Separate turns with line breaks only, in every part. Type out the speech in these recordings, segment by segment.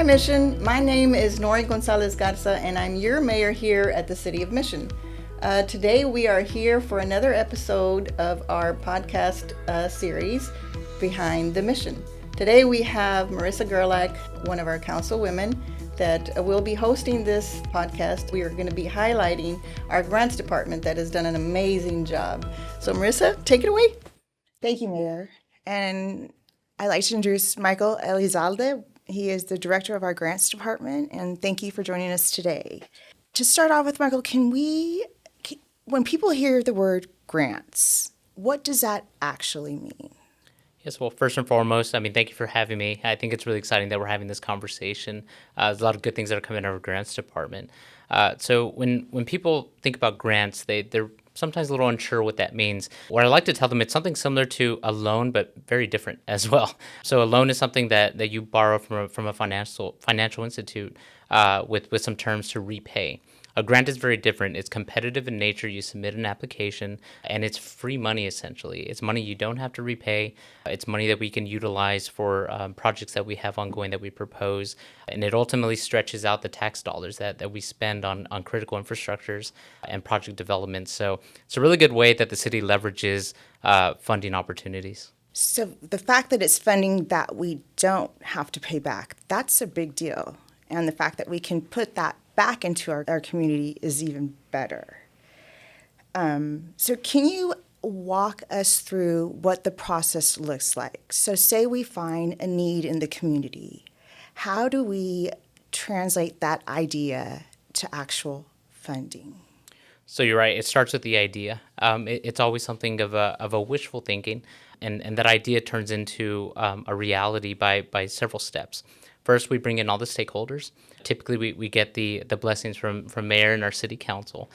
Hi Mission, my name is Nori Gonzalez Garza and I'm your mayor here at the City of Mission. Today we are here for another episode of our podcast series, Behind the Mission. Today we have Marissa Gerlach, one of our councilwomen, that will be hosting this podcast. We are going to be highlighting our grants department that has done an amazing job. So Marissa, take it away.
Thank you, Mayor. And I'd like to introduce Michael Elizalde. He is the director of our grants department, and thank you for joining us today. To start off with, Michael, when people hear the word grants, what does that actually mean?
Yes, well, first and foremost, thank you for having me. I think it's really exciting that we're having this conversation. There's a lot of good things that are coming out of our grants department. So when people think about grants, they're sometimes a little unsure what that means. What I like to tell them, it's something similar to a loan, but very different as well. So a loan is something that you borrow from a financial institute with some terms to repay. A grant is very different. It's competitive in nature. You submit an application, and it's free money, essentially. It's money you don't have to repay. It's money that we can utilize for projects that we have ongoing that we propose, and it ultimately stretches out the tax dollars that we spend on critical infrastructures and project development. So it's a really good way that the city leverages funding opportunities.
So the fact that it's funding that we don't have to pay back, that's a big deal. And the fact that we can put that back into our community is even better. So can you walk us through what the process looks like? So say we find a need in the community. How do we translate that idea to actual funding?
So you're right. It starts with the idea. It's always something of a wishful thinking, and that idea turns into a reality by several steps. First, we bring in all the stakeholders. Typically, we get the blessings from mayor and our city council.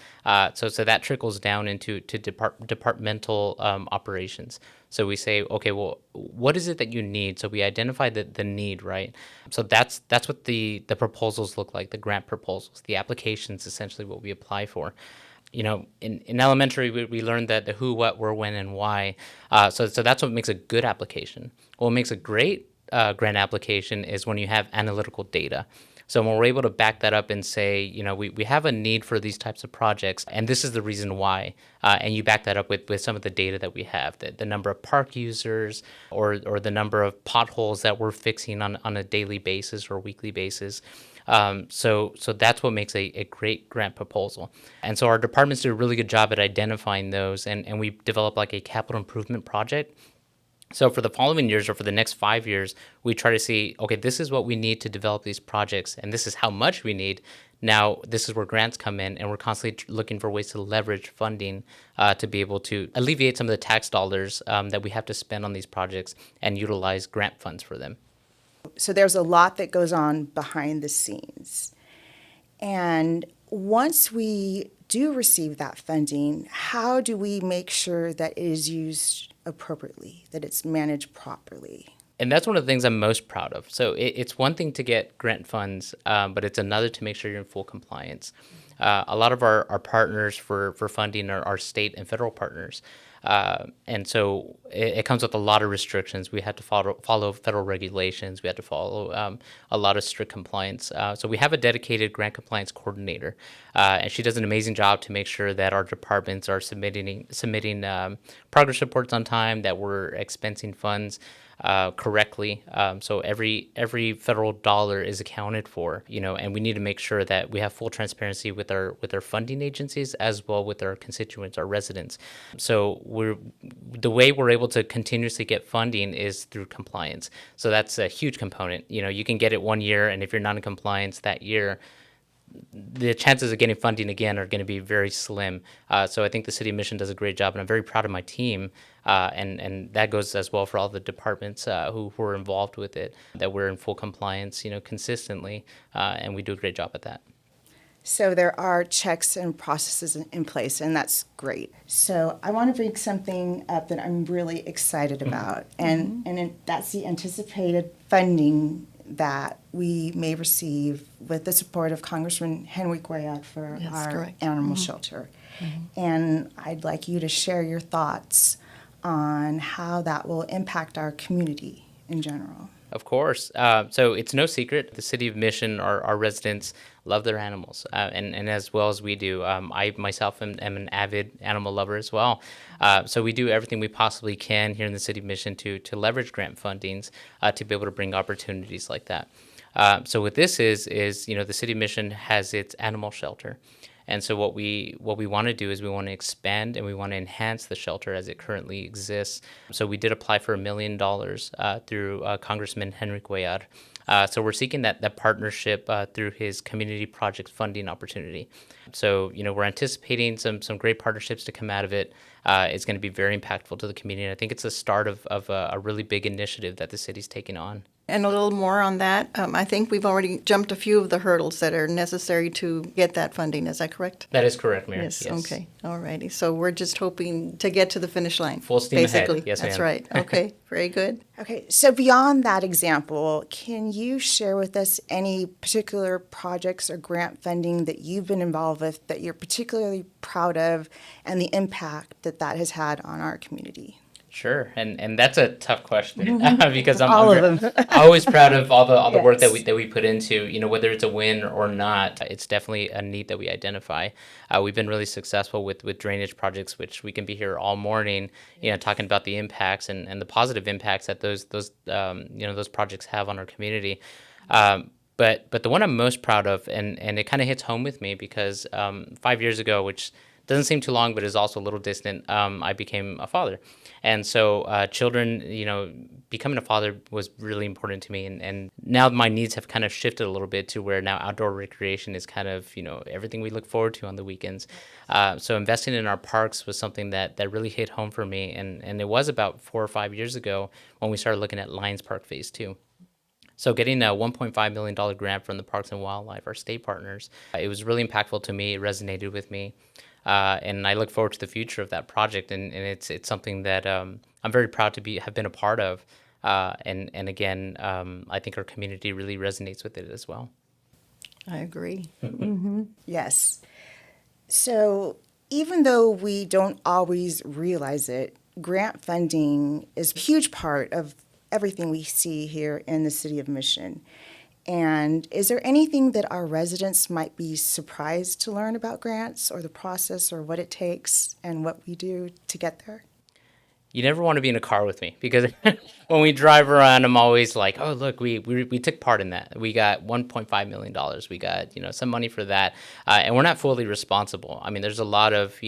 So that trickles down into departmental operations. So we say, okay, well, what is it that you need? So we identify the need, right? So that's what the proposals look like, the grant proposals. The applications, essentially what we apply for. You know, in elementary, we learned that the who, what, where, when, and why. So that's what makes a good application. What makes a great grant application is when you have analytical data. So when we're able to back that up and say, you know, we have a need for these types of projects, and this is the reason why, and you back that up with some of the data that we have, the number of park users or the number of potholes that we're fixing on a daily basis or weekly basis. So that's what makes a great grant proposal. And so our departments do a really good job at identifying those, and we develop like a capital improvement project. So for the following years or for the next 5 years, we try to see, okay, this is what we need to develop these projects, and this is how much we need. Now, this is where grants come in, and we're constantly looking for ways to leverage funding to be able to alleviate some of the tax dollars that we have to spend on these projects and utilize grant funds for them.
So there's a lot that goes on behind the scenes. And once we do receive that funding, how do we make sure that it is used appropriately, that it's managed properly?
And that's one of the things I'm most proud of. So it's one thing to get grant funds, but it's another to make sure you're in full compliance. A lot of our partners for funding are state and federal partners. And so it comes with a lot of restrictions. We had to follow federal regulations. We had to follow a lot of strict compliance. So we have a dedicated grant compliance coordinator, and she does an amazing job to make sure that our departments are submitting progress reports on time, that we're expensing funds correctly. So every federal dollar is accounted for, you know, and we need to make sure that we have full transparency with our funding agencies as well with our constituents, our residents. So the way we're able to continuously get funding is through compliance. So that's a huge component. You know, you can get it 1 year, and if you're not in compliance that year, the chances of getting funding again are going to be very slim. So I think the City of Mission does a great job, and I'm very proud of my team. And that goes as well for all the departments who are involved with it, that we're in full compliance, you know, consistently, and we do a great job at that.
So there are checks and processes in place, and that's great. So I want to bring something up that I'm really excited about, and that's the anticipated funding that we may receive with the support of Congressman Henry Cuellar for our animal shelter. And I'd like you to share your thoughts on how that will impact our community in general.
Of course. So it's no secret. The city of Mission, our residents love their animals, and as well as we do. I myself am an avid animal lover as well. So we do everything we possibly can here in the city of Mission to leverage grant fundings to be able to bring opportunities like that. So what this is the city of Mission has its animal shelter. And so what we want to do is we want to expand and we want to enhance the shelter as it currently exists. So we did apply for $1 million through Congressman Henry Cuellar. So we're seeking that partnership through his community project funding opportunity. So we're anticipating some great partnerships to come out of it. It's going to be very impactful to the community. And I think it's the start of a really big initiative that the city's taking on.
And a little more on that. I think we've already jumped a few of the hurdles that are necessary to get that funding. Is that correct?
That is correct, Mayor.
Yes. Okay. All righty. So we're just hoping to get to the finish line.
Full steam
basically.
ahead. Yes,
That's
ma'am.
right. Okay. Very good.
Okay, so beyond that example, can you share with us any particular projects or grant funding that you've been involved with that you're particularly proud of and the impact that has had on our community?
Sure, and that's a tough question because
All of them.
always proud of all the work that
Yes.
we put into whether it's a win or not. It's definitely a need that we identify. We've been really successful with drainage projects, which we can be here all morning, talking about the impacts and the positive impacts that those projects have on our community. But the one I'm most proud of, and it kind of hits home with me because 5 years ago, which doesn't seem too long, but is also a little distant, I became a father. And so children, becoming a father was really important to me. And now my needs have kind of shifted a little bit to where now outdoor recreation is kind of, everything we look forward to on the weekends. So investing in our parks was something that really hit home for me. And it was about 4 or 5 years ago when we started looking at Lions Park Phase 2. So getting a $1.5 million grant from the Parks and Wildlife, our state partners, it was really impactful to me. It resonated with me. And I look forward to the future of that project, and it's something that I'm very proud to have been a part of. And again, I think our community really resonates with it as well.
I agree.
Yes. So even though we don't always realize it, grant funding is a huge part of everything we see here in the city of Mission. And is there anything that our residents might be surprised to learn about grants or the process or what it takes and what we do to get there?
You never want to be in a car with me because when we drive around, I'm always like, oh, look, we took part in that. We got $1.5 million. We got, some money for that. And we're not fully responsible. I mean, there's a lot of,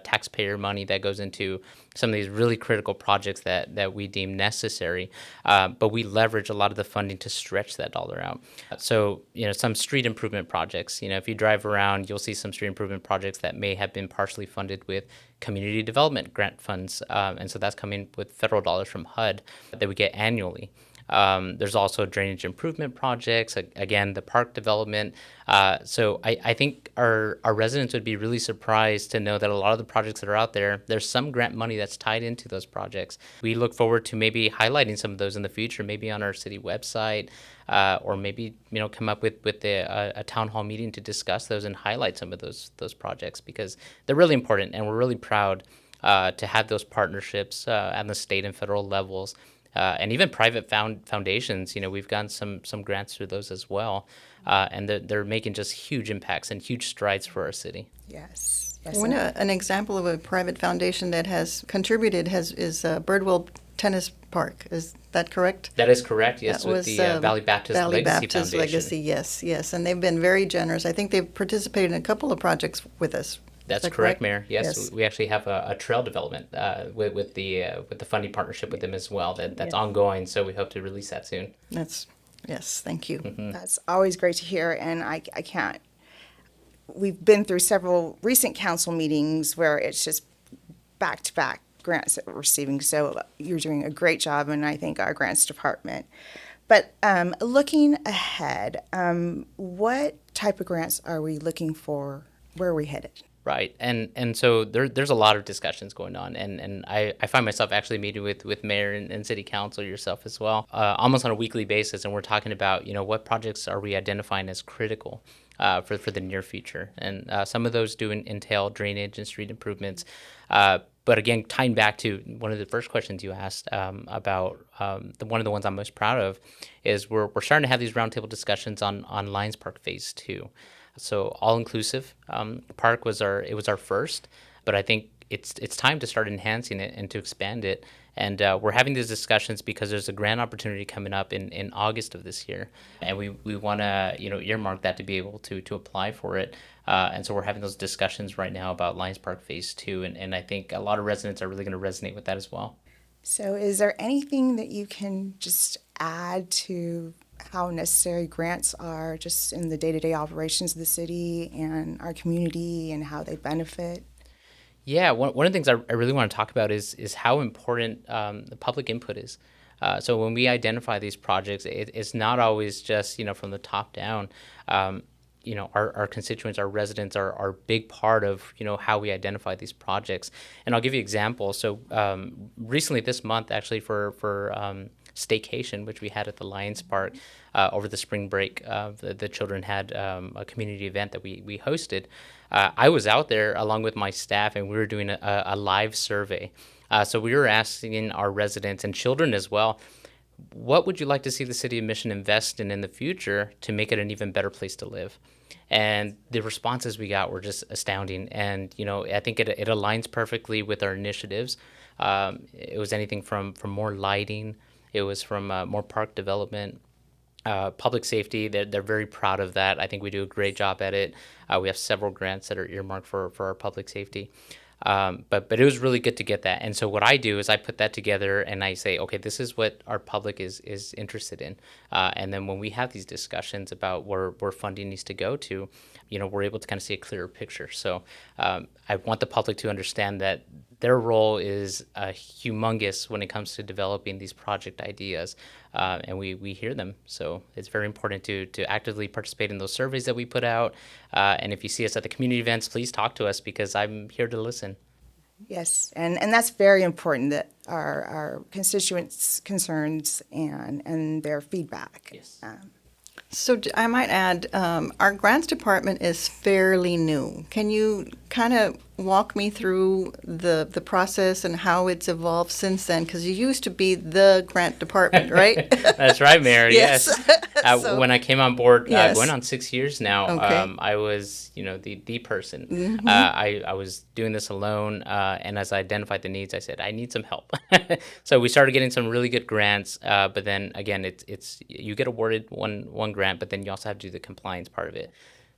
taxpayer money that goes into some of these really critical projects that we deem necessary. But we leverage a lot of the funding to stretch that dollar out. So, some street improvement projects, if you drive around, you'll see some street improvement projects that may have been partially funded with community development grant funds. And so that's coming with federal dollars from HUD that we get annually. There's also drainage improvement projects, again, the park development. So I think our residents would be really surprised to know that a lot of the projects that are out there, there's some grant money that's tied into those projects. We look forward to maybe highlighting some of those in the future, maybe on our city website, or maybe come up with a town hall meeting to discuss those and highlight some of those projects because they're really important, and we're really proud to have those partnerships at the state and federal levels. And even private foundations, we've gotten some grants through those as well. And they're making just huge impacts and huge strides for our city.
Yes.
An example of a private foundation that has contributed is Birdwell Tennis Park. Is that correct?
That is correct, yes,
That
with
was,
the Valley Baptist
Valley
Legacy
Baptist
Foundation.
Legacy, yes. And they've been very generous. I think they've participated in a couple of projects with us.
That's
that
correct,
correct?
Mayor. Yes, we actually have a trail development with the funding partnership with them as well. That's ongoing, so we hope to release that soon.
Yes, thank you.
That's always great to hear, and I can't. We've been through several recent council meetings where it's just back-to-back grants that we're receiving, so you're doing a great job, and I thank our grants department. But looking ahead, what type of grants are we looking for? Where are we headed?
Right, and so there's a lot of discussions going on, and I find myself actually meeting with mayor and city council, yourself as well, almost on a weekly basis, and we're talking about what projects are we identifying as critical for the near future, and some of those do entail drainage and street improvements, But again, tying back to one of the first questions you asked about one of the ones I'm most proud of is we're starting to have these roundtable discussions on Lions Park Phase 2. So all-inclusive park was our first, but I think it's time to start enhancing it and to expand it. And we're having these discussions because there's a grant opportunity coming up in August of this year, and we want to earmark that to be able to apply for it. And so we're having those discussions right now about Lions Park Phase 2, and I think a lot of residents are really going to resonate with that as well.
So is there anything that you can just add to how necessary grants are just in the day-to-day operations of the city and our community and how they benefit?
Yeah, one of the things I really want to talk about is how important the public input is. So when we identify these projects, it's not always just from the top down. Our constituents, our residents are a big part of how we identify these projects. And I'll give you an example. So recently this month, actually for staycation, which we had at the Lions Park over the spring break, the children had a community event that we hosted. I was out there along with my staff, and we were doing a live survey. So we were asking our residents and children as well, what would you like to see the City of Mission invest in the future to make it an even better place to live? And the responses we got were just astounding. And, I think it aligns perfectly with our initiatives. It was anything from more lighting. It was from more park development. Public safety, they're very proud of that. I think we do a great job at it. We have several grants that are earmarked for our public safety. But it was really good to get that. And so what I do is I put that together and I say, okay, this is what our public is interested in. And then when we have these discussions about where funding needs to go to, we're able to kind of see a clearer picture. So I want the public to understand that their role is humongous when it comes to developing these project ideas, and we hear them. So it's very important to actively participate in those surveys that we put out. And if you see us at the community events, please talk to us because I'm here to listen.
Yes, and that's very important, that our constituents' concerns and their feedback.
Yes.
So I might add, our grants department is fairly new. Can you kind of walk me through the process and how it's evolved since then? Because you used to be the grant department, right?
That's right, Mayor. Yes.
So,
when I came on board,
yes.
going on 6 years now,
Okay.
I was, the person.
Mm-hmm.
I was doing this alone, and as I identified the needs, I said, I need some help. So we started getting some really good grants, but then again, it's you get awarded one grant, but then you also have to do the compliance part of it.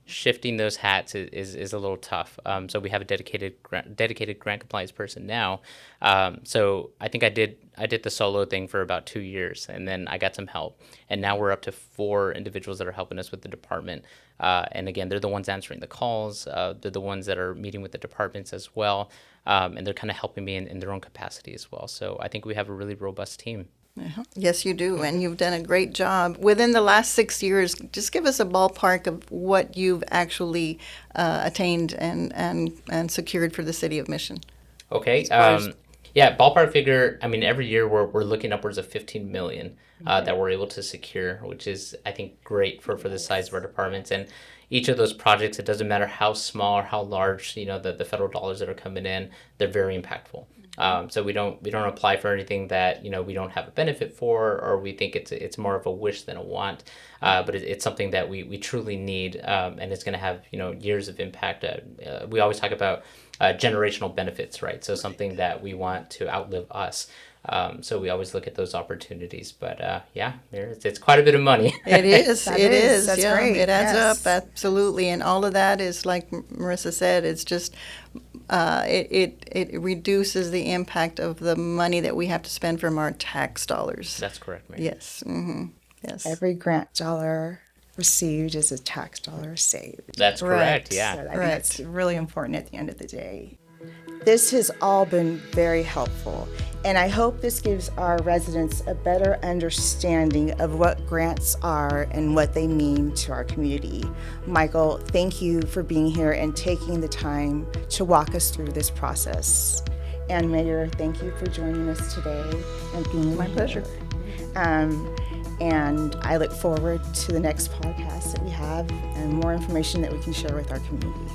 Shifting those hats is a little tough. So we have a dedicated grant compliance person now. So I think I did the solo thing for about 2 years, and then I got some help, and now we're up to 4 individuals that are helping us with the department. And again, they're the ones answering the calls. They're the ones that are meeting with the departments as well, and they're kind of helping me in their own capacity as well. So I think we have a really robust team.
Uh-huh. Yes, you do, and you've done a great job. Within the last 6 years, just give us a ballpark of what you've actually attained and secured for the City of Mission.
Okay. Yeah, ballpark figure. I mean, every year we're looking upwards of $15 million that we're able to secure, which is, I think, great for the size of our departments. And each of those projects, it doesn't matter how small or how large, the federal dollars that are coming in, they're very impactful. So we don't apply for anything that we don't have a benefit for, or we think it's more of a wish than a want. But it's something that we truly need, and it's going to have years of impact. We always talk about generational benefits, right? So something that we want to outlive us. So we always look at those opportunities. But yeah, it's quite a bit of money.
It is.
That
It
is.
is.
That's
Yeah,
great.
it adds
Yes.
up absolutely, and all of that is like Marissa said. It's just it reduces the impact of the money that we have to spend from our tax dollars.
That's correct, Mary.
Yes. Mm-hmm. Yes.
Every grant dollar received is a tax dollar saved.
That's correct.
Correct.
Yeah.
So I think
Correct.
that's really important at the end of the day. This has all been very helpful, and I hope this gives our residents a better understanding of what grants are and what they mean to our community. Michael, thank you for being here and taking the time to walk us through this process. And Mayor, thank you for joining us today and being
My
here.
pleasure.
And I look forward to the next podcast that we have and more information that we can share with our community.